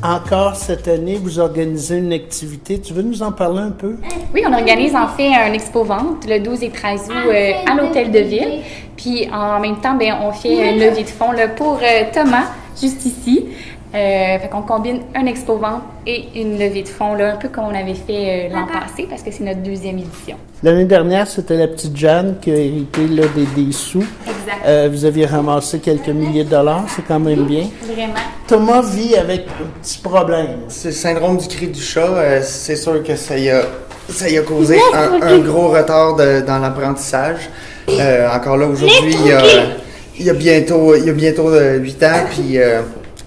Encore cette année, vous organisez une activité. Tu veux nous en parler un peu? Oui, on organise en fait un expo-vente le 12 et 13 août à l'Hôtel de Ville. Puis en même temps, on fait une levée de fonds là, pour Thomas, juste ici. Fait qu'on combine un expo-vente et une levée de fonds, là, un peu comme on avait fait l'an passé, parce que c'est notre 2e édition. L'année dernière, c'était la petite Jeanne qui a hérité là, des sous. Exact. Vous aviez ramassé quelques milliers de dollars, c'est quand même bien. Vraiment. Thomas vit avec un petit problème. C'est le syndrome du cri du chat. C'est sûr que ça y a causé un gros retard dans l'apprentissage. Encore là, aujourd'hui, il a bientôt 8 ans, puis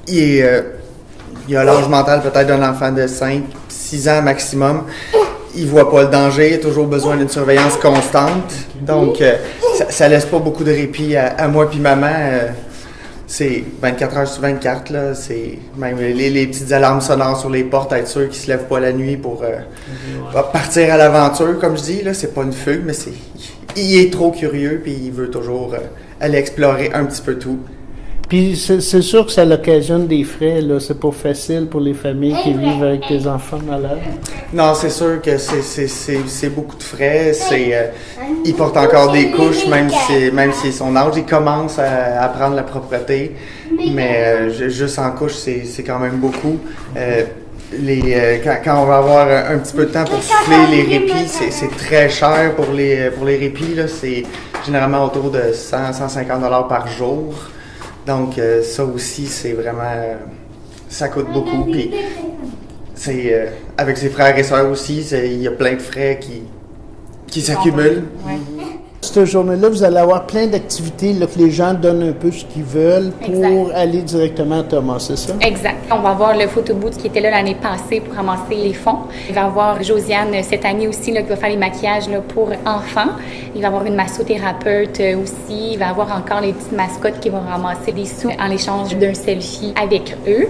il a l'âge mental peut-être d'un enfant de 5-6 ans maximum. Il voit pas le danger, il a toujours besoin d'une surveillance constante. Donc, ça laisse pas beaucoup de répit à moi puis maman. C'est 24 heures sur 24, là. C'est même les petites alarmes sonores sur les portes, être sûr qu'ils se lèvent pas la nuit pour partir à l'aventure, comme je dis. Là, c'est pas une fugue, mais il est trop curieux puis il veut toujours aller explorer un petit peu tout. Puis c'est sûr que ça l'occasionne des frais, là. C'est pas facile pour les familles qui vivent avec des enfants malades. Non, c'est sûr que c'est beaucoup de frais. Il porte encore des couches, même si son âge, il commence à prendre la propreté. Mais juste en couche, c'est quand même beaucoup. Quand on va avoir un petit peu de temps pour souffler les répits, c'est très cher pour les répits. Là. C'est généralement autour de 100-150 $ par jour. Donc, ça aussi, c'est vraiment... ça coûte beaucoup. Puis, avec ses frères et sœurs aussi, il y a plein de frais qui s'accumulent. Ouais. Cette journée-là, vous allez avoir plein d'activités là, que les gens donnent un peu ce qu'ils veulent pour aller directement à Thomas, c'est ça? Exact. On va avoir le photobooth qui était là l'année passée pour ramasser les fonds. Il va y avoir Josiane cette année aussi là, qui va faire les maquillages là, pour enfants. Il va y avoir une massothérapeute aussi. Il va y avoir encore les petites mascottes qui vont ramasser des sous en échange d'un selfie avec eux.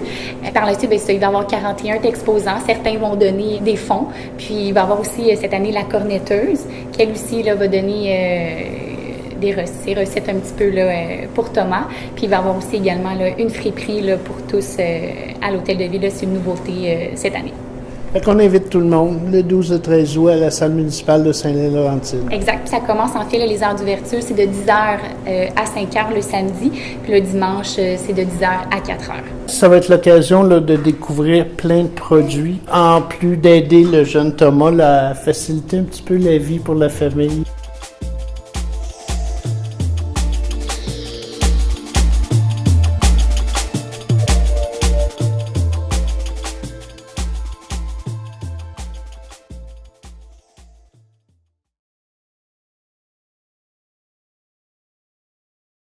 Par la suite, il va y avoir 41 exposants. Certains vont donner des fonds. Puis il va y avoir aussi cette année la cornetteuse qui elle aussi là, va donner ses recettes un petit peu là, pour Thomas. Puis il va y avoir aussi également là, une friperie là, pour tous à l'Hôtel de Ville. Là, c'est une nouveauté cette année. Fait qu'on invite tout le monde le 12 et 13 août à la salle municipale de Saint-Laurentide. Exact. Puis ça commence en fait, là, les heures d'ouverture, c'est de 10h à 5h le samedi. Puis le dimanche, c'est de 10h à 4h. Ça va être l'occasion là, de découvrir plein de produits, en plus d'aider le jeune Thomas là, à faciliter un petit peu la vie pour la famille.